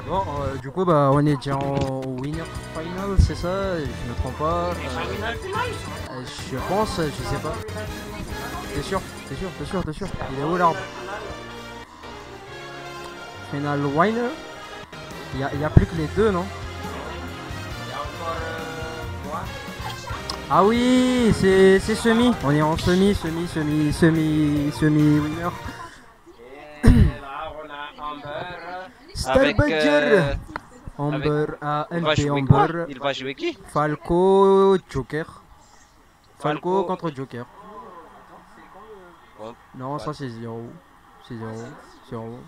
Bon, du coup, bah, on est déjà en winner final, c'est ça? Je me trompe pas. Je pense, je sais pas. T'es sûr? T'es sûr? T'es sûr? T'es sûr? Il est où l'arbre? Final winner? Il y a plus que les deux, non? Ah oui, c'est semi. On est en semi winner. Avec, Starbadger. avec- Amber, il va LP jouer quoi? Amber. Il va jouer qui? Falco, Joker. Falco Falco. contre Joker. Bon, Non, ça c'est 0. C'est 0. 0.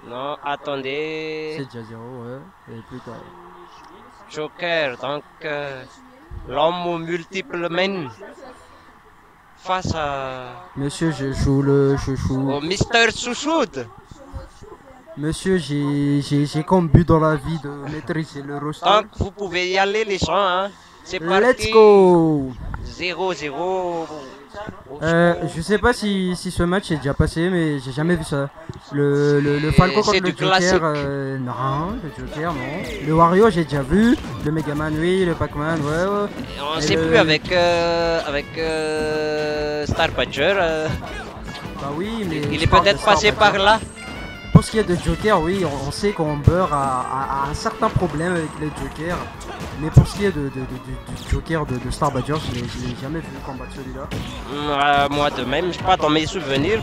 non, attendez. C'est déjà 0, ouais. Et plus tard. Joker, donc l'homme aux multiples mains face Monsieur, je joue le chouchou. au Mister Chouchoud. Monsieur, j'ai comme but dans la vie de maîtriser le roster. Donc vous pouvez y aller les gens, hein. C'est parti. Let's go! 0-0. Je sais pas si ce match est déjà passé, mais j'ai jamais vu ça. Le Falco contre c'est le du Joker, classique. non, le Joker, non. Le Wario, j'ai déjà vu. Le Megaman, oui. Le Pac-Man, ouais. On Et sait le- plus avec Starbadger. Bah oui, mais Il je est parle peut-être de passé Starbadger. par là. Pour ce qui est de Joker, oui, on sait qu'Amber a un certain problème avec les Jokers. Mais pour ce qui est du Joker de Star Badger, je l'ai jamais vu combattre celui-là. Moi de même, je sais pas dans mes souvenirs.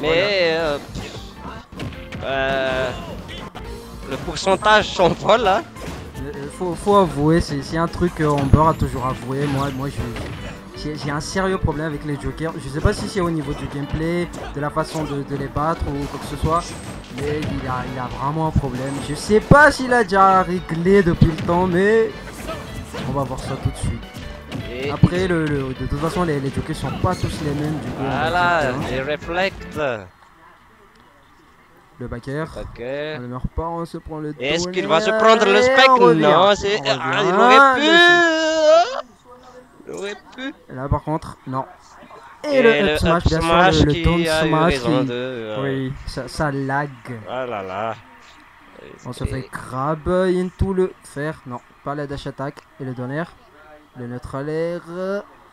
Mais le pourcentage s'envole là. Faut avouer, c'est un truc qu'Amber a toujours avoué. Moi j'ai un sérieux problème avec les Jokers. Je sais pas si c'est au niveau du gameplay, de la façon de les battre ou quoi que ce soit. Mais il a vraiment un problème. Je sais pas s'il a déjà réglé depuis le temps, mais on va voir ça tout de suite. Et Après, de toute façon, les jokers sont pas tous les mêmes. Du coup, on va voilà, dire que, hein, les réflexes. le backer, Ok. on ne meurt pas, on se prend le Est-ce qu'il tonnerre va se prendre le et spec? on revient. Non, c'est. On Ah, revient. il aurait pu. Le- Il aurait pu. Et là, par contre, non. Et le up smash, bien sûr, le down qui a eu smash raison qui... de. Oui, ça lag. Ah là là. On se fait grab into le fer. Non, pas la dash attack. Et le donner. Le neutral air.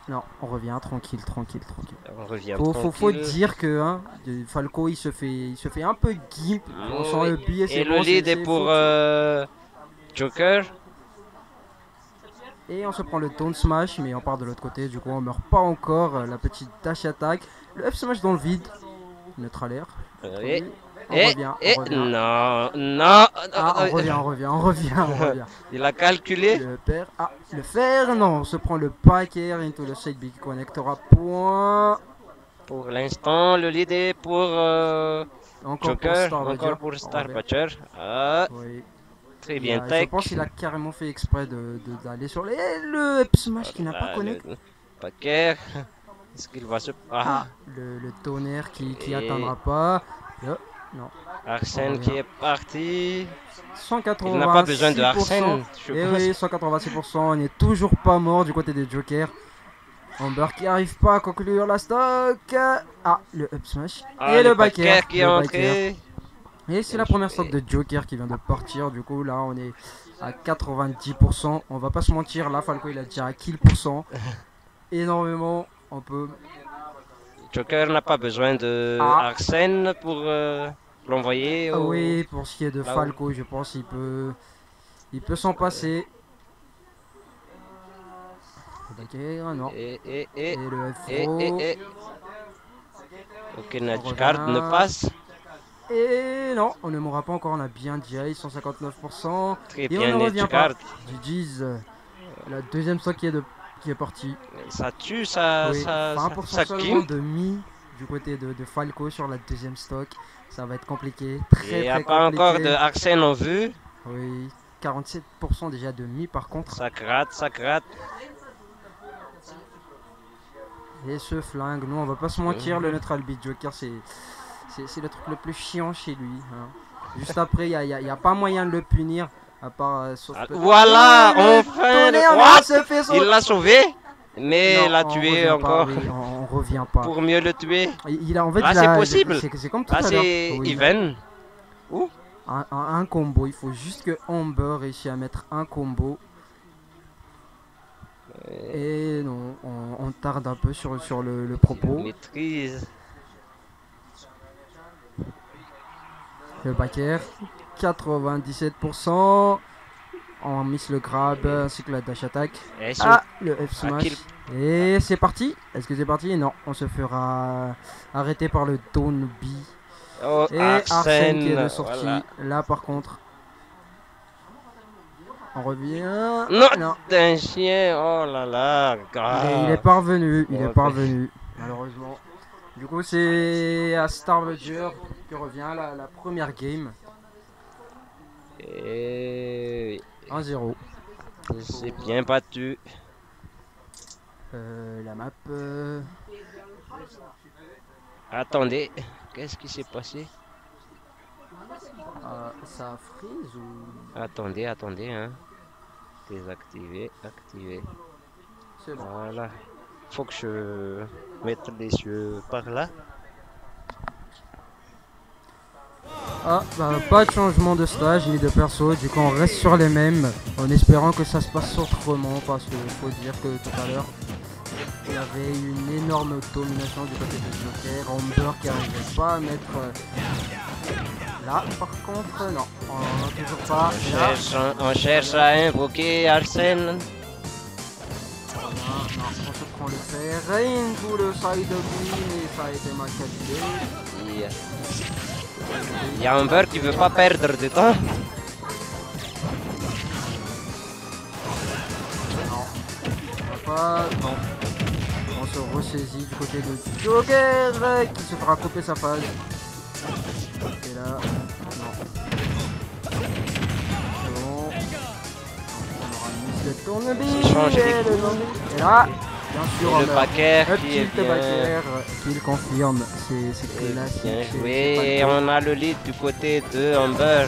Non, on revient tranquille. On revient Faut tranquille. dire que hein, Falco il se fait un peu gimp. On sent le billet, c'est Et le bon, lead c'est est pour faux. Joker. Et on se prend le down smash, mais on part de l'autre côté. Du coup, on meurt pas encore. La petite dash attack. Le up smash dans le vide. Neutral air. Et, On et, revient. et, On revient. non. Ah, on revient. Il a calculé. Le père. Ah, le fer, non. On se prend le packer into le side big connectora point. Pour l'instant, le lead est pour Encore Joker. pour Starbadger. Encore pour On Starbadger. Ah, revient. Oui. très bien, Je tech. pense qu'il a carrément fait exprès d'aller sur les... le up smash qui n'a pas connecté. Le paquet. Est-ce qu'il va se. Ah, le tonnerre qui Et- atteindra pas. Non. Arsène qui est parti. 186%. Il n'a pas besoin de Arsène. je Et pense. oui, 186%. On n'est toujours pas mort du côté des Jokers. Amber qui arrive pas à conclure la stock. Ah, le up smash. Ah, et le paquet backer. qui est entré. Et c'est la première stock de Joker qui vient de partir. Du coup, là, on est à 90%. On va pas se mentir, là, Falco, il a déjà à kill %. Énormément. On peut... Joker n'a pas besoin de Ah. Arsène pour l'envoyer. Ah au- oui, pour ce qui est de là-haut. Falco, je pense il peut s'en passer. Ok, non. Et Et le et F-Throw. et. Ok, notre revient. carte ne passe. Et non, on ne mourra pas encore, on a bien DI, 159%. Très Et bien, on ne revient pas. Edgecard. GG's, la deuxième stock qui est partie. Ça tue, ça, Oui, ça 20% ça seulement clean. de mi du côté de Falco sur la deuxième stock. Ça va être compliqué, très Il n'y a très pas compliqué. encore de Arsène en vue. Oui, 47% déjà de mi par contre. Ça gratte, ça gratte. Et ce flingue, nous on va pas se mentir, le neutral beat Joker c'est le truc le plus chiant chez lui. Hein. Juste après, il y a pas moyen de le punir. À part sauf Ah, peut- voilà, le enfin, tonnerre, what? il se fait sauter. Il l'a sauvé, mais Non, il l'a on tué revient pas, encore oui, on revient pas. pour mieux le tuer. Il a en fait, Ah, il c'est a- possible. C'est comme tout Ah, à l'heure. c'est Oui. Even. Où? un combo. Il faut juste que Amber réussisse à mettre un combo. Et non, on tarde un peu sur le propos. Maîtrise. Le back air, 97%. On miss le grab ainsi que la dash attack. Et Ah, le F smash. kill. Et c'est parti. Est-ce que c'est parti? Non, on se fera arrêter par le Down B. Oh, Et Arsène qui est de Arsène. sortie. Voilà. Là par contre, on revient. Non, t'es un chien. Oh là là. Il est parvenu. Il est Ok. parvenu. Malheureusement. Du coup, c'est à Starvager que revient la première game. Et 1-0. c'est bien battu. La map. Attendez, qu'est-ce qui s'est passé? Ça freeze ou. Attendez, hein. Désactiver, activer. C'est bon. Voilà. Faut que je mette les yeux par là. Ah, bah, pas de changement de stage ni de perso, du coup on reste sur les mêmes en espérant que ça se passe autrement parce qu'il faut dire que tout à l'heure il y avait une énorme domination du côté de Joker, Amber qui n'arrivait pas à mettre là par contre non, on n'a toujours pas là. On cherche à invoquer Arsène. Non, on se prend le fer, into le side of me, mais ça a été mal calculé. Il y a Amber qui veut pas perdre de temps. Non, on va pas, non. On se ressaisit du côté de Joker qui se fera couper sa phase. Et là, non. C'est bon. On aura une mise de tournevis. Change les Et là, bien sûr, Le backer un qui est petit bien, backer qui le confirme. C'est classique. bien c'est joué. pas Et on a le lead du côté de Amber.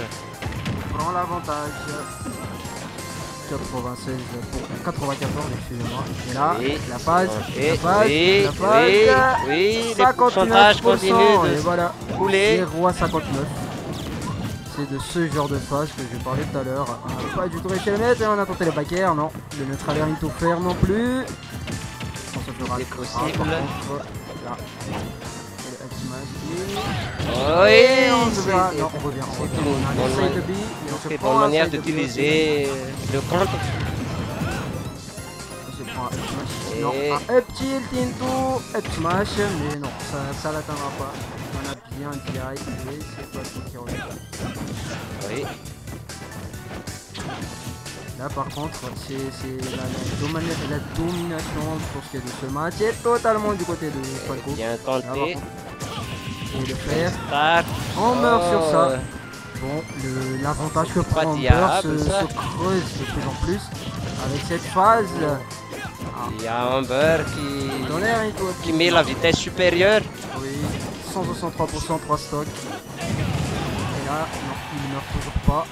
On prend l'avantage. 96 pour 94, excusez-moi. Et là, Oui. la phase, Et la phase, oui, la phase. oui, les pourcentages 59%, continuent et de voilà, couler. 0 à 59. C'est de ce genre de phase que je parlais tout à l'heure. On n'a pas du tout réussi à le mettre et on a tenté le back air, non. Le neutralaire into faire non plus. On se fera C'est possible. par contre, là. Et le up smash. Oui, Et on se verra. Non, on revient. c'est On une a bonne le side B et on se c'est une prend bonne un manière side B. d'utiliser le compte. On se prend un up smash. Et- Non, un up tilt into up smash, mais non, ça l'atteindra pas. On a bien DI et c'est pas tout qui revient. Oui, Là par contre, c'est la domination pour ce qui est de ce match est totalement du côté de Falco. bien Là, par tenté. contre, et le faire, Start. on meurt sur ça. Oh, Bon, l'avantage que prend Amber diable, se ça. creuse de plus en plus avec cette phase. Il y a Amber Dans l'air, il doit qui met la vitesse supérieure. Oui, 163%, 3 stocks. Et là, non, il ne meurt toujours pas.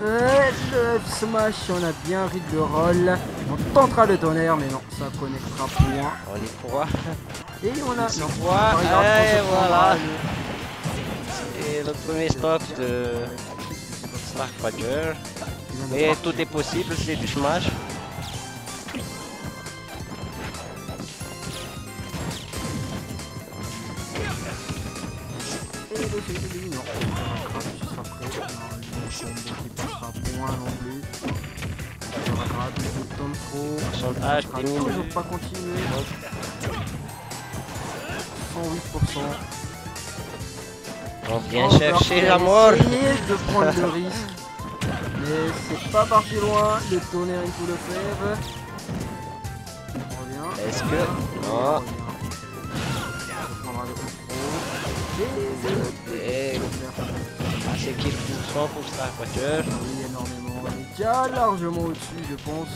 Le F smash, on a bien read le roll. On tentera le tonnerre, mais non, ça connectera point. On y croit. Et on a. On y Non, croit. regarde, on Et se prendra voilà. le- Et le premier stock de Starfighter. Et tout est possible, c'est du smash. Et le CDI, non. On rattrape juste après. Non, le combo qui passera point non plus. On rattrape, il tombe trop. Pourcentage On diminue. toujours pas continuer. 108%. On vient Amber chercher qui a la mort. essayé de prendre le risque. Mais c'est pas parti loin. Le tonnerre, il faut le faire. On revient. Est-ce que... On Non. revient. On prendra le contrôle. Et Et c'est kill pour Starfighter. oui, énormément. On est déjà largement au-dessus, je pense.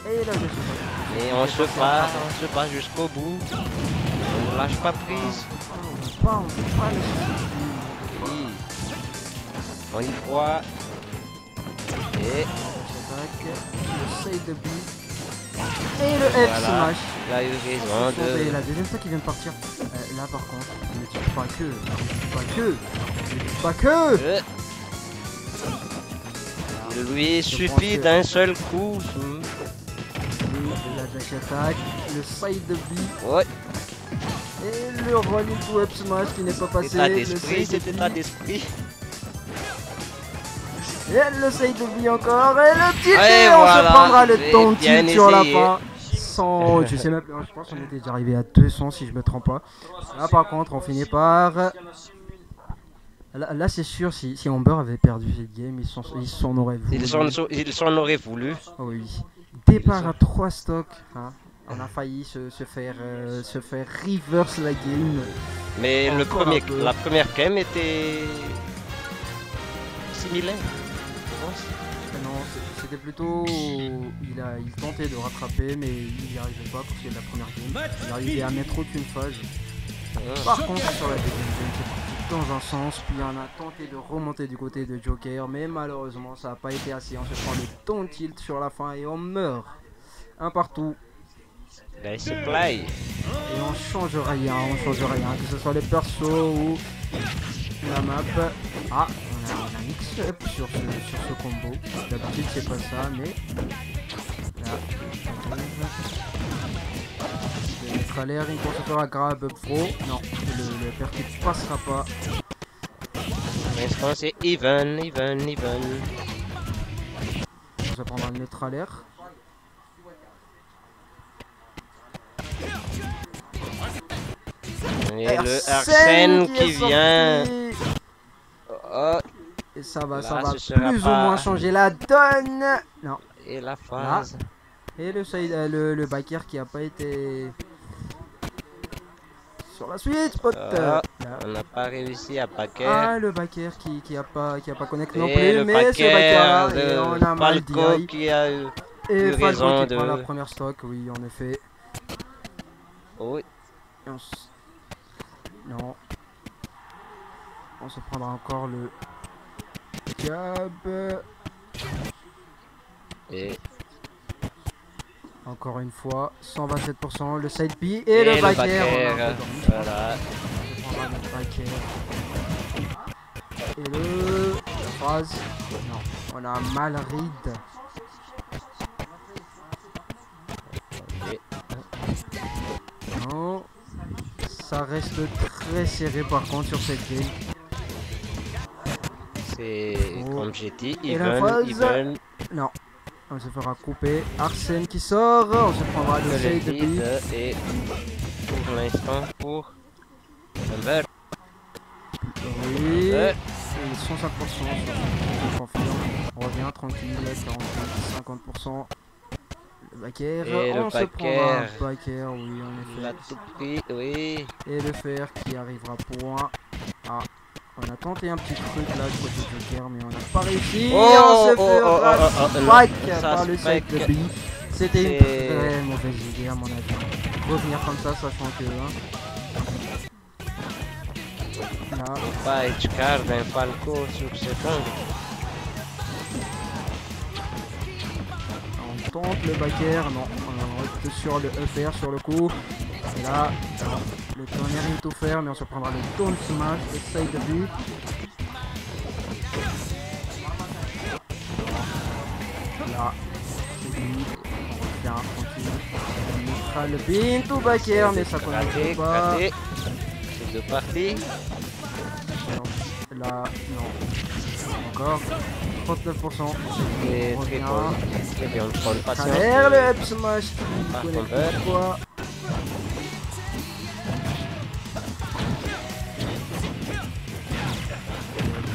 Et là, je suis pas. Et on se bat jusqu'au bout. On ne lâche pas prise. On peut pas le Oui. On y croit. Et J'attaque. Le side de B. Et le F Voilà. smash. Il a eu raison Et de... la deuxième fois qu'il vient de partir. Là par contre, ne dis pas que. Ne dis pas que. Ne dis pas que. Il lui Je suffit pense que- d'un seul coup. La dash attack, le side B Ouais, et le roll into up smash qui n'est pas passé. état Le d'esprit, side c'est B. état d'esprit. Et le side B encore. Et le petit Et on voilà, se prendra le c'est ton bien tilt sur la essayé. fin. 100, je sais même plus, je pense qu'on était déjà arrivé à 200 si je me trompe pas. Là par contre on finit par... Là c'est sûr, si Amber avait perdu cette game, ils s'en auraient voulu. Ils s'en auraient voulu. Oh oui. Départ à 3 stocks. Hein. On a failli se faire reverse la game. Mais Encore un peu. la première game était similaire, je pense. Non, c'était plutôt... Il tentait de rattraper, mais il n'y arrivait pas parce que la première game, il arrivait à mettre aucune phase. Par contre, sur la deuxième game, c'est parti dans un sens, puis on a tenté de remonter du côté de Joker, mais malheureusement, ça n'a pas été assez. On se prend le ton tilt sur la fin et on meurt. Un partout. Nice supply. Et on change rien, que ce soit les persos ou la map. Ah, on a mix-up sur ce combo. D'habitude c'est pas ça, mais là, je vais mettre à l'air une course à grab pro. Non, le percute passera pas. Pour l'instant, c'est even. On va prendre un neutre à l'air. Et le Arsène qui vient. Oh, Et ça va là, ce sera plus ou pas- moins changer la donne. Non. et la phase. Et le backer qui a pas été sur la suite, pote. Ah, Là. on n'a pas réussi à paquer. Ah, le backer qui a pas connecté non Et plus, le mais ce backer là, paquet et on de a mal Falco dit. qui a eu... Et eu Falco raison qui de- prend la première stock, oui, en effet. Oui. Et non. On se prendra encore le jab. Et Encore une fois, 127%, le side B et le backer. On a un peu dormi. Voilà. On prendra le backer. Et la phase. Non, on a mal read. Et Non. Ça reste très serré par contre sur cette game. c'est Oh. comme j'ai dit, Et la phase. Non. On se fera couper. Arsène qui sort. On se prendra le side B. Et pour l'instant, pour Amber. Oui. Et 105% je confirme. On revient tranquille. 50%. Le backer. Et le On se prendra un backer. backer. Oui, en Il a effet. tout pris, oui. Et le fer qui arrivera point. Ah. On a tenté un petit truc là du côté Joker, mais on n'a pas réussi. Oh, On se oh, fait oh, oh, oh, oh, spike non. Ça par le side de spike. B. C'était une C'est- très mauvaise idée à mon avis. Revenir comme ça, sachant que là, Pas Edgecard d'un Falco sur cet angle. on tente le backer, non, on reste sur le EFR sur le coup. Et là, le tonnerre into faire, mais on se prendra le taunt smash, le side de B. Là, c'est fini. On revient tranquille. On mettra le pin to backer, mais ça Raté, connecte pas. raté. C'est deux parties. Là, non. Encore 39%. Et On très revient. bon. Très bien, on prend le patient. Travers le up smash qui Par connecte contre, quoi.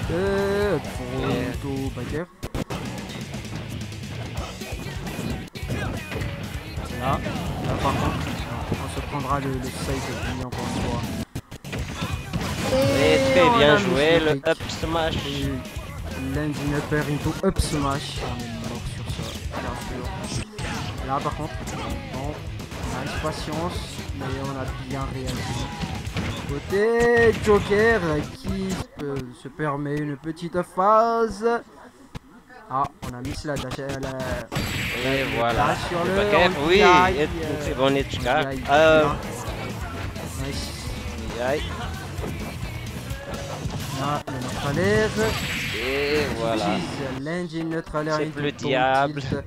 Pour to backer. Là, par contre, on se prendra le side de lui encore une fois. Et très on bien a mis joué, le break. up smash. Et landing upper into up smash. On est mort sur ça, bien sûr. Là par contre, bon, on a une patience, mais on a bien réagi. Côté Joker qui se permet une petite phase. Ah, on a mis la dash, Et voilà. Là, sur Le le backer, oui, anti-aïe, et c'est bon, Netchka. anti-aïe. Nice. Aïe. Là, le neutralise. Et voilà. Utilise l'engine neutralaire C'est into le Taunt diable. Tilt.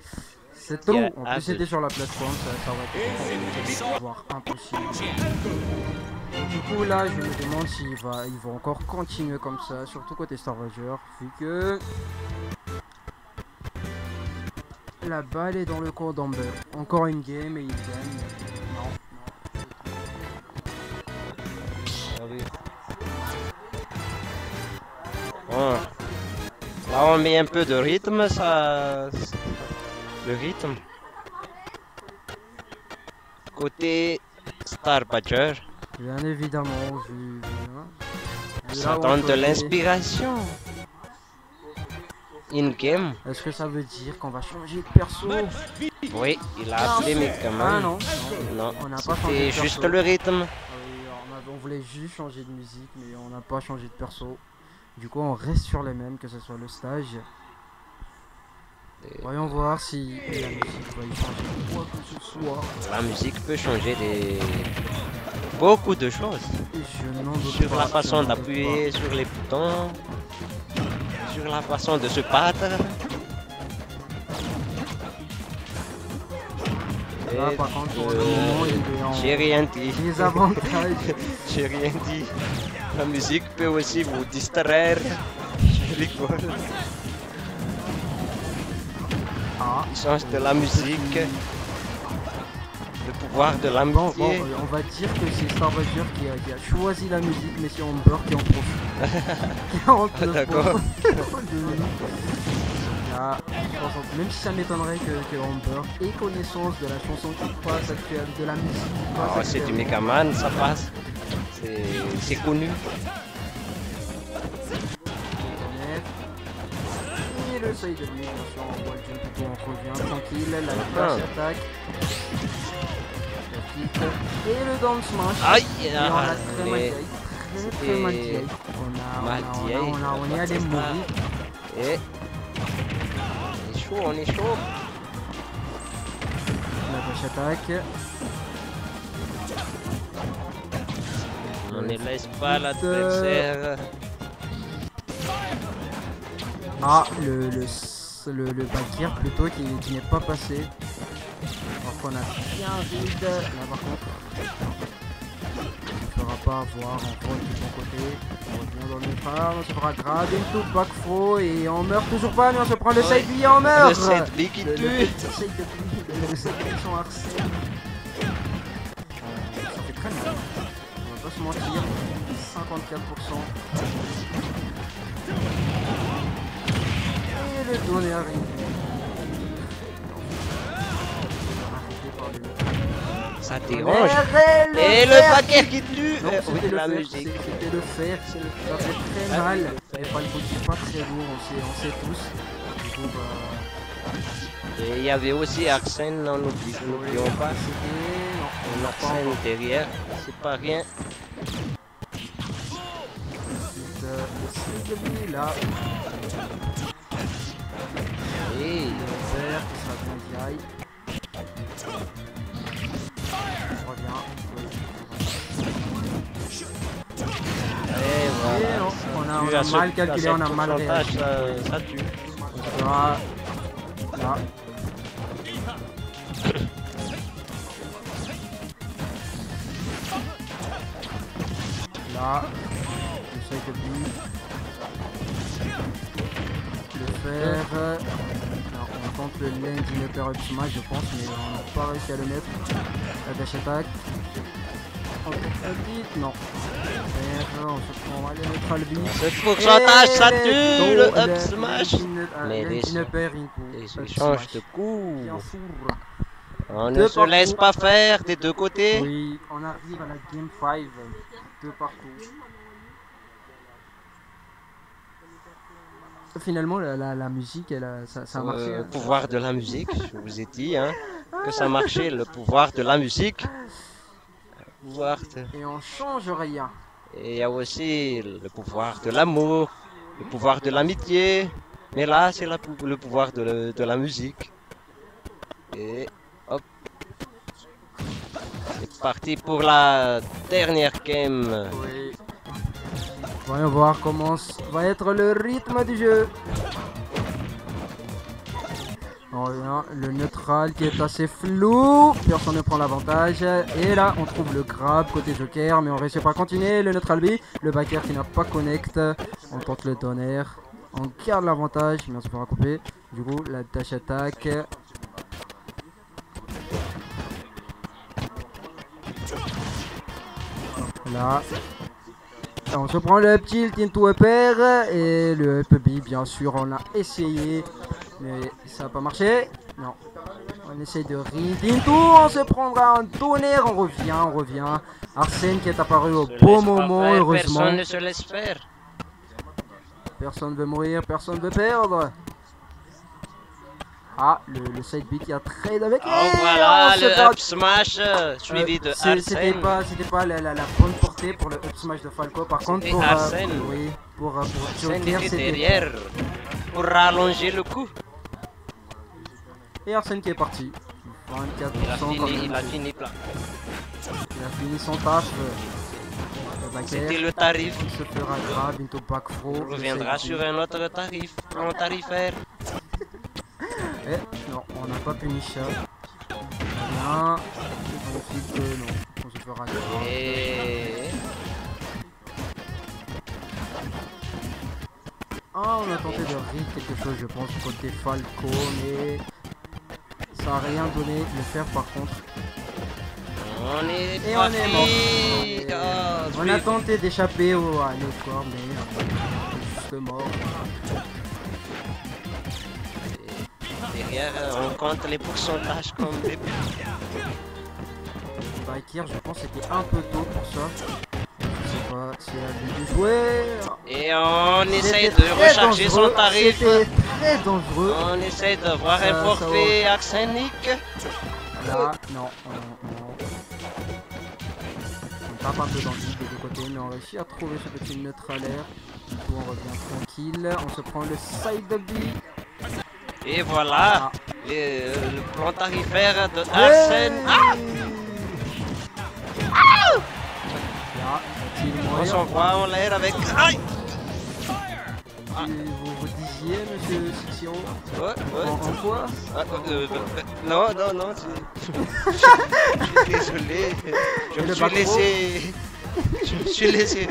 C'est trop. En Diable. plus, c'était sur la plateforme, ça aurait été voire impossible. Et du coup, là, je me demande s'il va, ils vont encore continuer comme ça, surtout côté Star Voyager, vu que la balle est dans le cours d'Amber. Encore une game et il gagne. Non, Ah oui. Bon. Là, on met un peu de rythme, ça. Le rythme. Côté Star Badger, bien évidemment, vu ça là où on donne peut de aller. l'inspiration. In-game, Est-ce que ça veut dire qu'on va changer de perso? oui, il a appelé Ah Megaman. non, Non, on n'a pas changé c'était de juste perso. le rythme. On voulait juste changer de musique, mais on n'a pas changé de perso. Du coup, on reste sur les mêmes, que ce soit le stage. Voyons voir si la musique va y changer quoi que ce soit. La musique peut changer beaucoup de choses. Je n'en doute Sur pas, la je façon n'en doute d'appuyer sur les boutons, sur la façon de se battre. pas. Là, par contre, pour le moment, il est en J'ai rien dit. désavantage. J'ai rien dit. La musique peut aussi vous distraire. Je rigole. Ah. Il change de la musique. Le pouvoir de Bon, l'amitié. on va dire que c'est Star Voyager qui a choisi la musique, mais c'est Amber qui en profite. 49%. D'accord. Là, même si ça m'étonnerait que Amber ait connaissance de la chanson qui passe actuellement, de la musique qui passe Oh, c'est du actuellement. Megaman, ça passe. C'est connu. Et le seuil de lui, bien sûr, on voit le jeu plutôt, on revient tranquille, la Ah. dash attaque. La kick. Et le down smash. Aïe, Et on a ah, très mal mais- direct, très mal c'était direct. On est allé c'est pas- mourir. Et on est chaud, on est chaud. La dash attaque. On ne laisse pas l'adversaire. Ah, le backer plutôt qui n'est pas passé. Alors qu'on a bien vide. Là par contre, on ne fera pas avoir en rôle de son côté. On revient dans le phare, on se fera grab into back throw et on meurt toujours pas, mais on se prend le side B et on meurt. Le set B qui Le tue. side B, le side B sont harcèlés. Ça fait très mal. On va pas se mentir. 54%. Et le donner arrive. Ça dérange. Et Et le paquet qui tue. Non, Oui, c'était la le fer, musique. c'était le fer, ça fait très Ah, mal. le fer. Et pas le body, pas très lourd, on sait tous. Du coup, bah. Et il y avait aussi Arsène, n'oublions pas. C'était. Non, Arsène derrière, c'est pas rien. C'est lui là. Et Le vert qui sera bien vieille. On revient. Et voilà. Et non, on Tu a as ce- mal calculé, à on a ce mal pourcentage, réagi. ça tue. Là. Là. Là. J'essaye de but. Le faire. Alors, on tente le lane d'inupper up smash, je pense, mais on n'a pas réussi à le mettre. La dash attack. On tente le beat, non. Faire, on se prend le neutral beat. Ce pourcentage, ça Et tue le up smash. Mais Mais les- l'inupper into Les up échanges smash. de coups. Bien sûr. On ne Deux se partout. laisse pas faire des deux côtés. Oui, on arrive à la game 5, de partout. Finalement, la musique, ça a marché. Le Hein. pouvoir de la musique, je vous ai dit hein, que ça marchait, le pouvoir de la musique. Pouvoir de- Et on change rien. Et il y a aussi le pouvoir de l'amour, le pouvoir de l'amitié. Mais là, c'est le pouvoir de la musique. Et hop. C'est parti pour la dernière game. Oui. Voyons voir comment va être le rythme du jeu. On revient, le neutral qui est assez flou, personne ne prend l'avantage. Et là, on trouve le grab côté joker, mais on réussit pas à continuer. Le neutral B, le backer qui n'a pas connect. On tente le tonnerre. On garde l'avantage, mais on se fera couper. Du coup, la dash attaque. Là. On se prend le up tilt into upper et le up B, bien sûr, on a essayé, mais ça n'a pas marché. Non. On essaye de read into, on se prendra un tonnerre, on revient. Arsène qui est apparu au bon moment, heureusement. Personne ne se laisse faire. Personne veut mourir, personne veut perdre. Ah, le side B qui a trade avec. Oh voilà, le up smash suivi de Arsène. C'était pas la bonne portée pour le up smash de Falco. Par contre, pour Arsène. Oui, pour Arsène Joker, était derrière pour rallonger le coup. Et Arsène qui est parti. 24%. Il a fini plat. Il a fini son taf. C'était le tarif. Il se fera grab into back throw. On reviendra sur un autre tarif, plan tarifaire. Eh, non, on n'a pas puni ça. Bien. Ensuite, non, on se fera grab. Et... Ah, on a tenté de rire quelque chose, je pense, côté Falco, mais ça n'a rien donné de le faire par contre. On est Et on est mort. On a tenté d'échapper à notre corps, mais juste mort. Derrière, on compte les pourcentages comme des... Baikir, je pense que c'était un peu tôt pour ça. Je sais pas si elle a dû jouer. Et on essaye de recharger son tarif. C'était très dangereux. On essaye de voir un forfait axénique. Là, non, on tape un peu dans le vide des deux côtés, mais on réussit à trouver ce petit neutralaire. Du coup, on revient tranquille. On se prend le side B. Et voilà, le plan tarifaire de Arsène. Là, on s'envoie en l'air avec... Aïe. Vous disiez, monsieur Sixiro? Ouais. En quoi? Non, je suis désolé. Je me suis laissé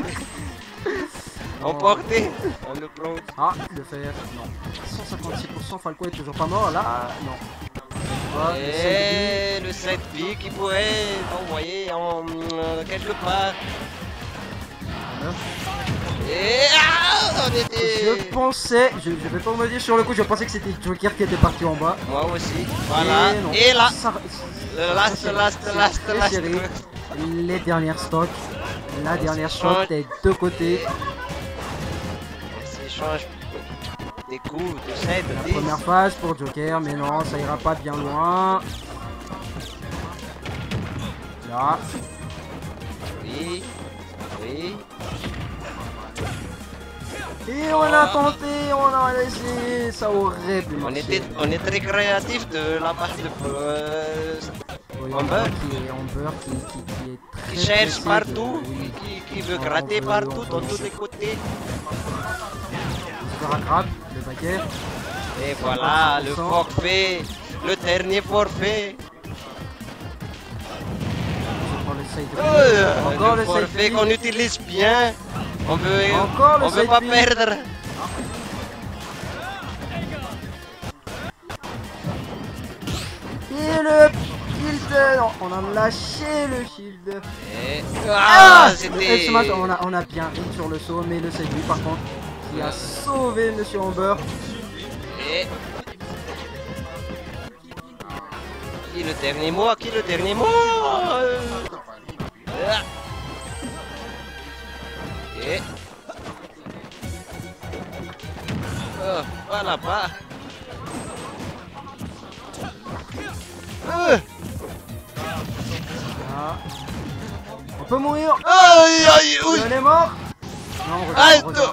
emporter dans le plan. Ah, le fer, non. 156%, Falco est toujours pas mort, là, non. Et le 7B qui pourrait envoyer en quelque part. Et on était... Je pensais, je vais pas me dire sur le coup, je pensais que c'était Joker qui était parti en bas. Moi aussi, voilà. Et là, le last. Les dernières stocks. La dernière stock des deux côtés. S'échange des coups de 7, La première phase pour Joker, mais non, ça ira pas bien loin. Là. Oui. Et on a tenté, on a laissé, ça aurait pu marcher. On est très créatif de la part de Amber. Qui cherche partout, qui veut gratter partout, dans tous les côtés. On se rattrape, le baguette. Et voilà, le forfait, le dernier forfait. Le forfait qu'on utilise bien. On veut pas perdre. Et le shield, non, on a lâché le shield. Et... c'était... On a bien ri sur le saut, mais le séduit par contre, qui a sauvé Monsieur Amber. Et... Qui est le dernier mot? Et... voilà pas. On peut mourir. Aïe, on est mort. Non,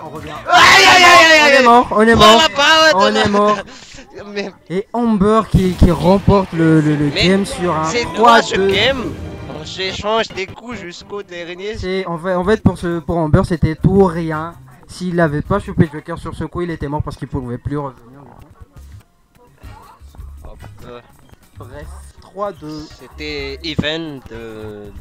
on revient. Aïe, On est mort. Mais Et Amber qui remporte le Mais game sur un c'est toi ce 3-2. game. On s'échange des coups jusqu'au dernier. C'est en fait pour Amber c'était tout ou rien. S'il n'avait pas chopé Joker sur ce coup, il était mort parce qu'il pouvait plus revenir. Hop, Bref, 3-2. c'était even de